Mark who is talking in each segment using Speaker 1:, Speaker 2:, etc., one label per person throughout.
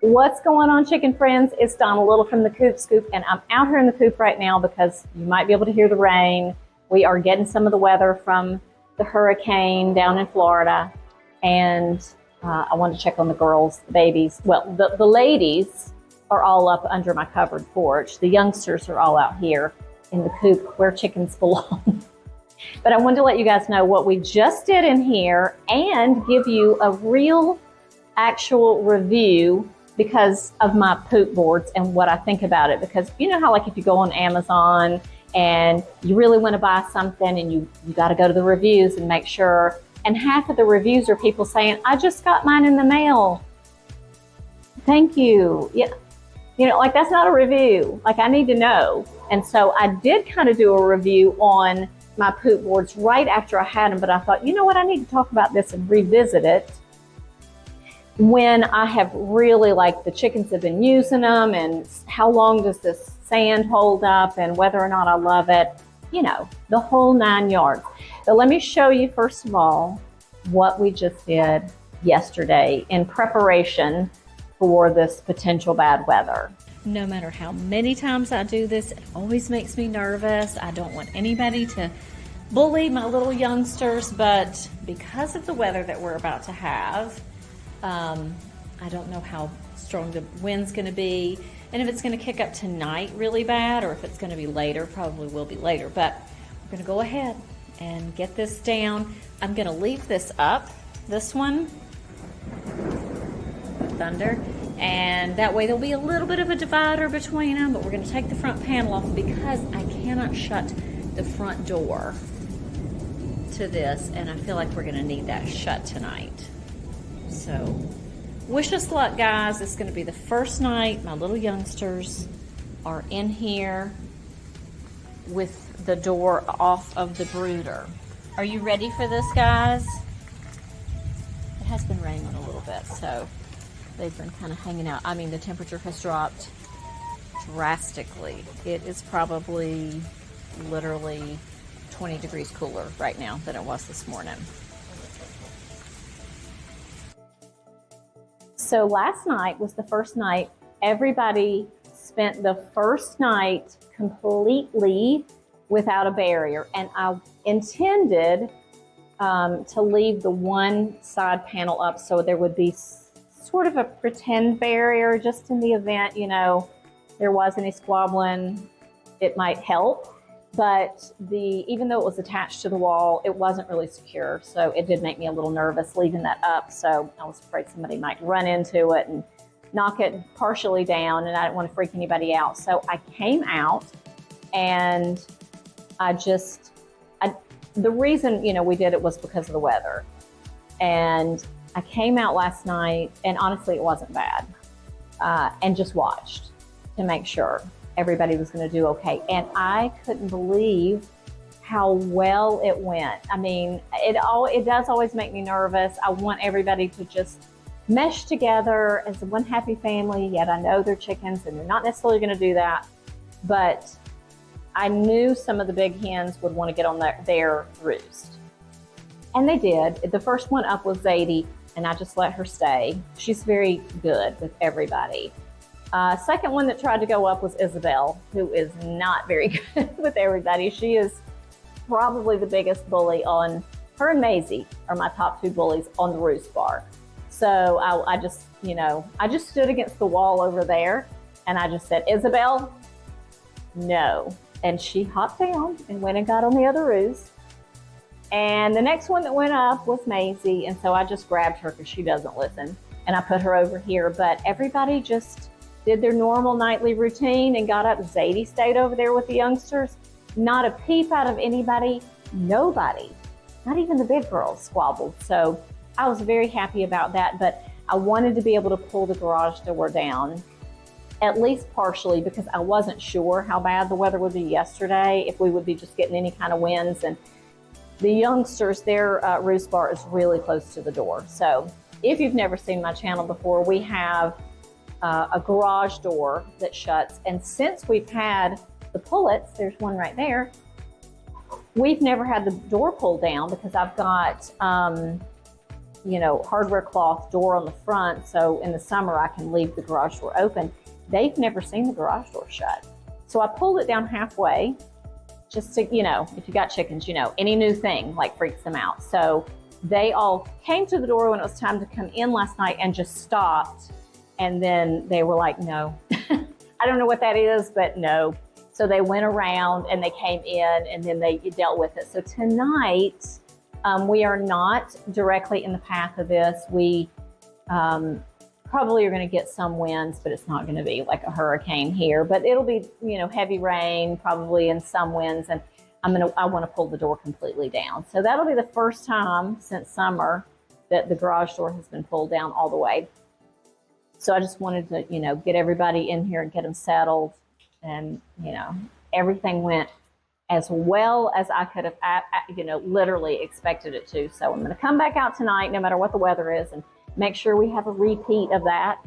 Speaker 1: What's going on, chicken friends? It's Donna Little from the Coop Scoop, and I'm out here in the coop right now because you might be able to hear the rain. We are getting some of the weather from the hurricane down in Florida, and I wanted to check on the girls, the babies. Well, the ladies are all up under my covered porch. The youngsters are all out here in the coop where chickens belong. But I wanted to let you guys know what we just did in here and give you a real actual review because of my poop boards and what I think about it. Because you know how like if you go on Amazon and you really want to buy something and you got to go to the reviews and make sure, and half of the reviews are people saying, I just got mine in the mail. Thank you. Yeah. You know, like that's not a review. Like I need to know. And so I did kind of do a review on my poop boards right after I had them, but I thought, you know what, I need to talk about this and revisit it when I have really, like, the chickens have been using them and how long does this sand hold up and whether or not I love it, you know, the whole 9 yards. But let me show you first of all what we just did yesterday in preparation for this potential bad weather. No matter how many times I do this, it always makes me nervous. I don't want anybody to bully my little youngsters, but because of the weather that we're about to have, I don't know how strong the wind's going to be, and if it's going to kick up tonight really bad, or if it's going to be later. Probably will be later, but we're going to go ahead and get this down. I'm going to leave this up, this one, Thunder, and that way there'll be a little bit of a divider between them, but we're going to take the front panel off because I cannot shut the front door to this, and I feel like we're going to need that shut tonight. So wish us luck, guys. It's going to be the first night my little youngsters are in here with the door off of the brooder. Are you ready for this, guys? It has been raining a little bit, so they've been kind of hanging out. I mean, the temperature has dropped drastically. It is probably literally 20 degrees cooler right now than it was this morning. So last night was the first night everybody spent the first night completely without a barrier, and I intended to leave the one side panel up so there would be sort of a pretend barrier just in the event, you know, there was any squabbling, it might help. But even though it was attached to the wall, it wasn't really secure. So it did make me a little nervous leaving that up. So I was afraid somebody might run into it and knock it partially down, and I didn't want to freak anybody out. So I came out, and the reason, you know, we did it was because of the weather. And I came out last night, and honestly, it wasn't bad. And just watched to make sure everybody was going to do okay. And I couldn't believe how well it went. I mean, it does always make me nervous. I want everybody to just mesh together as one happy family, yet I know they're chickens and they're not necessarily going to do that. But I knew some of the big hens would want to get on their roost. And they did. The first one up was Zadie, and I just let her stay. She's very good with everybody. Second one that tried to go up was Isabel, who is not very good with everybody. She is probably the biggest bully on, her and Maisie are my top two bullies on the roost bar. So I just, you know, I just stood against the wall over there and I just said, Isabel, no. And she hopped down and went and got on the other roost. And the next one that went up was Maisie. And so I just grabbed her because she doesn't listen. And I put her over here, but everybody just did their normal nightly routine and got up. Zadie stayed over there with the youngsters. Not a peep out of anybody. Nobody, not even the big girls, squabbled. So I was very happy about that, but I wanted to be able to pull the garage door down, at least partially, because I wasn't sure how bad the weather would be yesterday, if we would be just getting any kind of winds. And the youngsters, their roost bar is really close to the door. So if you've never seen my channel before, we have a garage door that shuts. And since we've had the pullets, there's one right there, we've never had the door pulled down because I've got hardware cloth door on the front, so in the summer I can leave the garage door open. They've never seen the garage door shut. So I pulled it down halfway just to, if you got chickens, any new thing like freaks them out. So they all came to the door when it was time to come in last night and just stopped. And then they were like, no, I don't know what that is, but no. So they went around and they came in and then they dealt with it. So tonight, we are not directly in the path of this. We probably are going to get some winds, but it's not going to be like a hurricane here. But it'll be, heavy rain probably and some winds. And I want to pull the door completely down. So that'll be the first time since summer that the garage door has been pulled down all the way. So I just wanted to, get everybody in here and get them settled. And, everything went as well as I could have, literally expected it to. So I'm going to come back out tonight, no matter what the weather is, and make sure we have a repeat of that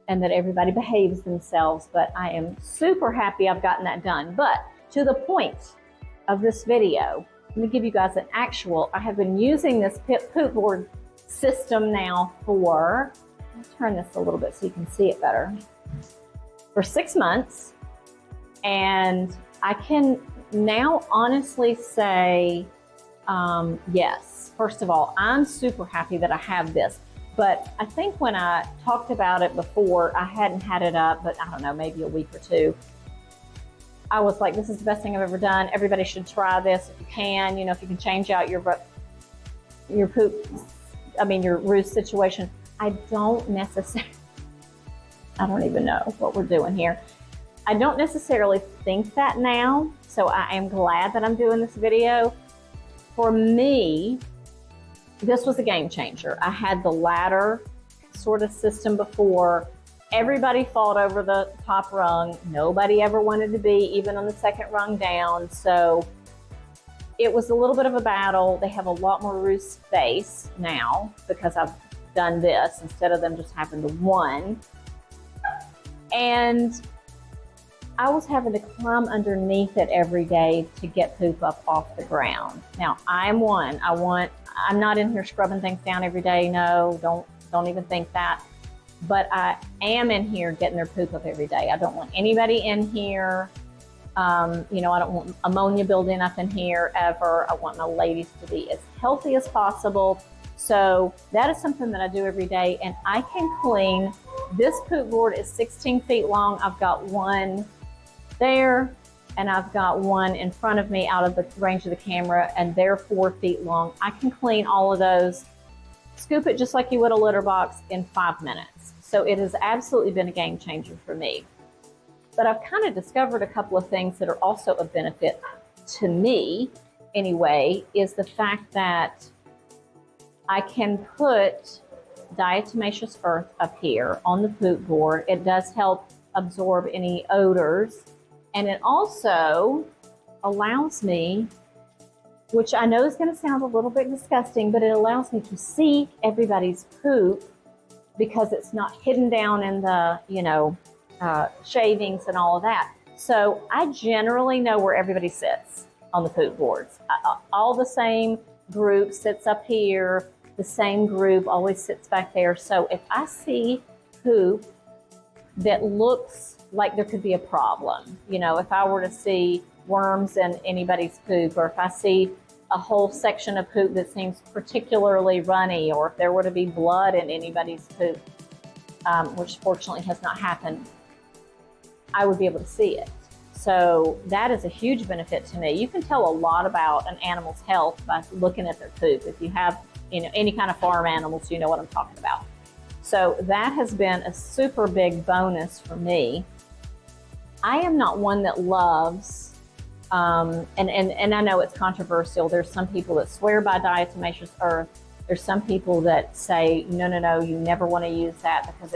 Speaker 1: and that everybody behaves themselves. But I am super happy I've gotten that done. But to the point of this video, let me give you guys an actual. I have been using this poop board system now for, I'll turn this a little bit so you can see it better, for 6 months. And I can now honestly say, yes. First of all, I'm super happy that I have this. But I think when I talked about it before, I hadn't had it up, but I don't know, maybe a week or two. I was like, this is the best thing I've ever done. Everybody should try this if you can. If you can change out your roost situation. I don't even know what we're doing here. I don't necessarily think that now, so I am glad that I'm doing this video. For me, this was a game changer. I had the ladder sort of system before. Everybody fought over the top rung. Nobody ever wanted to be even on the second rung down. So it was a little bit of a battle. They have a lot more roost space now because I've done this instead of them just having the one. And I was having to climb underneath it every day to get poop up off the ground. Now, I'm not in here scrubbing things down every day. No, don't even think that. But I am in here getting their poop up every day. I don't want anybody in here. I don't want ammonia building up in here ever. I want my ladies to be as healthy as possible. So that is something that I do every day. And I can clean. This poop board is 16 feet long. I've got one there, and I've got one in front of me out of the range of the camera, and they're 4 feet long. I can clean all of those, scoop it just like you would a litter box in 5 minutes. So it has absolutely been a game changer for me. But I've kind of discovered a couple of things that are also a benefit to me anyway, is the fact that I can put diatomaceous earth up here on the poop board. It does help absorb any odors. And it also allows me, which I know is going to sound a little bit disgusting, but it allows me to see everybody's poop because it's not hidden down in the, shavings and all of that. So I generally know where everybody sits on the poop boards. All the same group sits up here. The same group always sits back there. So if I see poop that looks like there could be a problem, if I were to see worms in anybody's poop, or if I see a whole section of poop that seems particularly runny, or if there were to be blood in anybody's poop, which fortunately has not happened, I would be able to see it. So that is a huge benefit to me. You can tell a lot about an animal's health by looking at their poop. If you have any kind of farm animals, you know what I'm talking about. So that has been a super big bonus for me. I am not one that loves, and I know it's controversial. There's some people that swear by diatomaceous earth. There's some people that say, no, you never want to use that because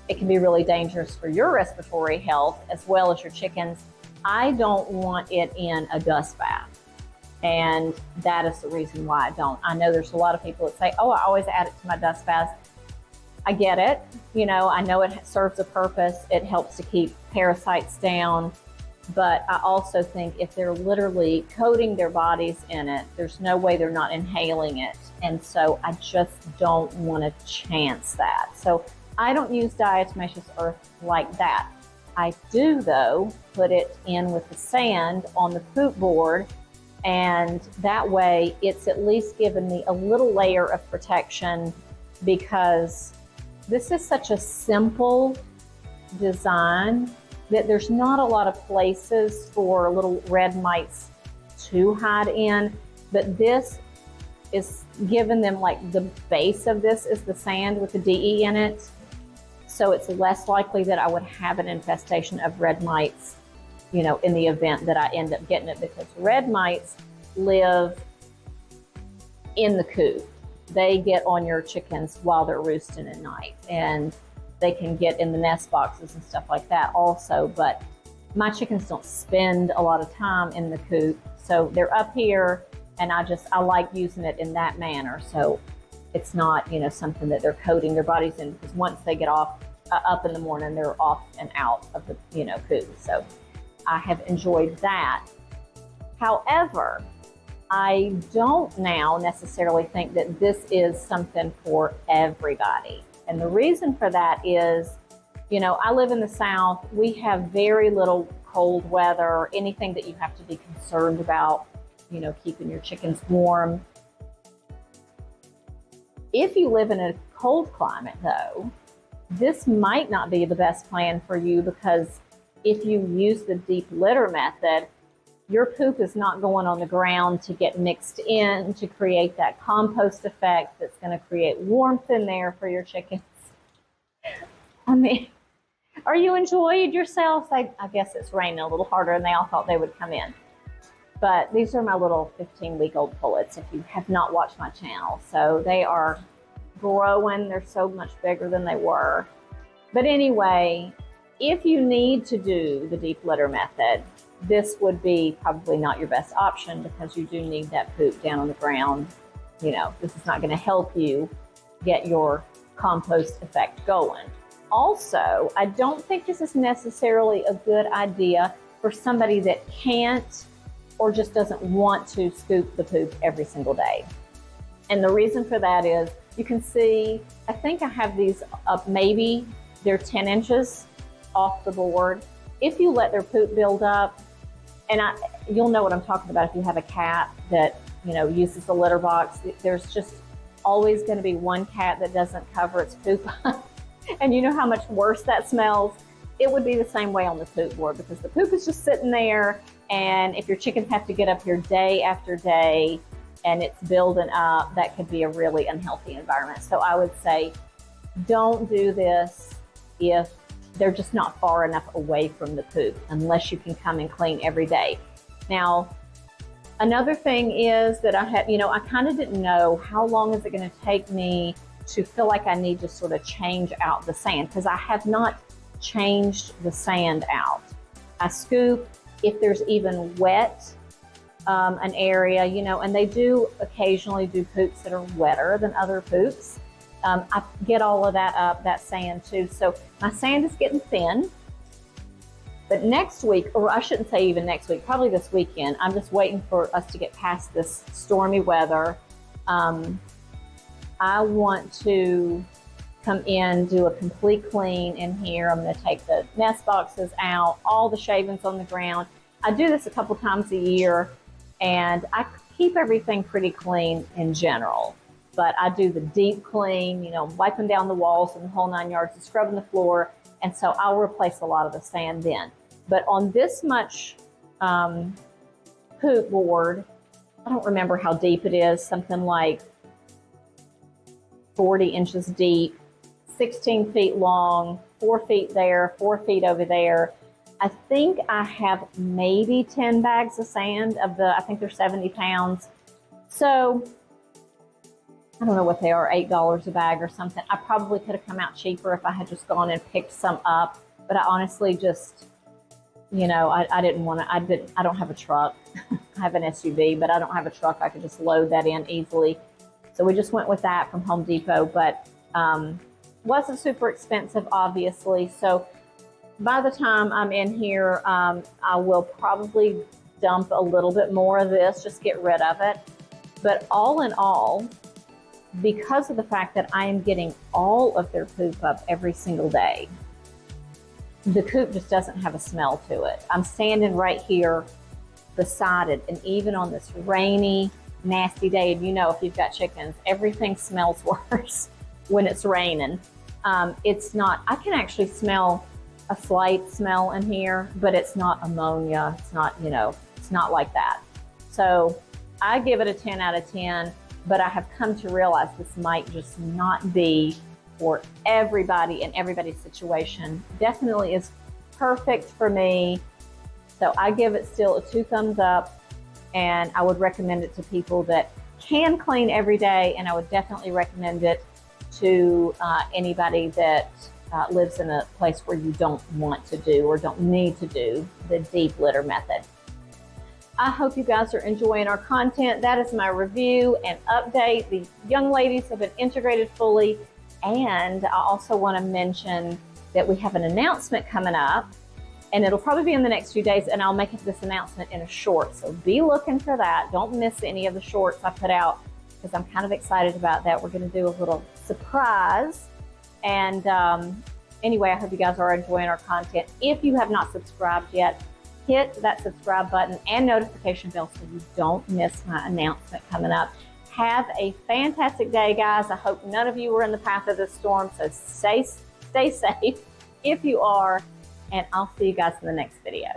Speaker 1: it can be really dangerous for your respiratory health as well as your chickens. I don't want it in a dust bath. And that is the reason why I don't. I know there's a lot of people that say, I always add it to my dust baths. I get it. I know it serves a purpose. It helps to keep parasites down. But I also think if they're literally coating their bodies in it, there's no way they're not inhaling it. And so I just don't want to chance that. So I don't use diatomaceous earth like that. I do, though, put it in with the sand on the poop board, and that way it's at least given me a little layer of protection, because this is such a simple design that there's not a lot of places for little red mites to hide in, but this is giving them, like, the base of this is the sand with the DE in it. So it's less likely that I would have an infestation of red mites, you know, in the event that I end up getting it, because red mites live in the coop. They get on your chickens while they're roosting at night, and they can get in the nest boxes and stuff like that also. But my chickens don't spend a lot of time in the coop, so they're up here, and I like using it in that manner. So it's not, you know, something that they're coating their bodies in, because once they get off up in the morning, they're off and out of the, you know, coop. So I have enjoyed that. However, I don't now necessarily think that this is something for everybody. And the reason for that is, you know, I live in the South. We have very little cold weather, anything that you have to be concerned about, you know, keeping your chickens warm. If you live in a cold climate, though, this might not be the best plan for you, because if you use the deep litter method, your poop is not going on the ground to get mixed in to create that compost effect that's going to create warmth in there for your chickens. I mean, are you enjoying yourselves? I guess it's raining a little harder, and they all thought they would come in. But these are my little 15-week-old pullets, if you have not watched my channel. So they are growing. They're so much bigger than they were. But anyway, if you need to do the deep litter method, this would be probably not your best option, because you do need that poop down on the ground. You know, this is not going to help you get your compost effect going. Also, I don't think this is necessarily a good idea for somebody that can't or just doesn't want to scoop the poop every single day. And the reason for that is, you can see, I think I have these up, maybe they're 10 inches off the board. If you let their poop build up, and you'll know what I'm talking about if you have a cat that, you know, uses the litter box. There's just always going to be one cat that doesn't cover its poop up. And you know how much worse that smells? It would be the same way on the poop board, because the poop is just sitting there, and if your chickens have to get up here day after day and it's building up, that could be a really unhealthy environment. So I would say don't do this if they're just not far enough away from the poop, unless you can come and clean every day. Now, another thing is that I had, you know, I kind of didn't know how long is it going to take me to feel like I need to sort of change out the sand, because I have not changed the sand out. I scoop if there's even wet an area, you know, and they do occasionally do poops that are wetter than other poops. I get all of that up, that sand too. So my sand is getting thin. But next week, or I shouldn't say even next week, probably this weekend, I'm just waiting for us to get past this stormy weather. I want to come in, do a complete clean in here. I'm going to take the nest boxes out, all the shavings on the ground. I do this a couple times a year, and I keep everything pretty clean in general. But I do the deep clean, you know, wiping down the walls and the whole 9 yards, and scrubbing the floor. And so I'll replace a lot of the sand then. But on this much poop board, I don't remember how deep it is, something like 40 inches deep, 16 feet long, 4 feet there, 4 feet over there. I think I have maybe 10 bags of sand of the, I think they're 70 pounds. So I don't know what they are, $8 a bag or something. I probably could have come out cheaper if I had just gone and picked some up, but I honestly just, you know, I didn't want to, I don't have a truck. I have an SUV, but I don't have a truck. I could just load that in easily. So we just went with that from Home Depot, but wasn't super expensive, obviously. So by the time I'm in here, I will probably dump a little bit more of this, just get rid of it. But all in all, because of the fact that I am getting all of their poop up every single day, the coop just doesn't have a smell to it. I'm standing right here beside it, and even on this rainy, nasty day, and you know, if you've got chickens, everything smells worse when it's raining. It's not, I can actually smell a slight smell in here, but it's not ammonia. It's not, you know, it's not like that. So I give it a 10 out of 10, but I have come to realize this might just not be for everybody and everybody's situation. Definitely is perfect for me. So I give it still a 2 thumbs up, and I would recommend it to people that can clean every day, and I would definitely recommend it to anybody that lives in a place where you don't want to do or don't need to do the deep litter method. I hope you guys are enjoying our content. That is my review and update. The young ladies have been integrated fully, and I also want to mention that we have an announcement coming up, and it'll probably be in the next few days, and I'll make this announcement in a short, so be looking for that. Don't miss any of the shorts I put out, because I'm kind of excited about that. We're going to do a little surprise. And anyway, I hope you guys are enjoying our content. If you have not subscribed yet, hit that subscribe button and notification bell so you don't miss my announcement coming up. Have a fantastic day, guys. I hope none of you were in the path of this storm, so stay safe if you are, and I'll see you guys in the next video.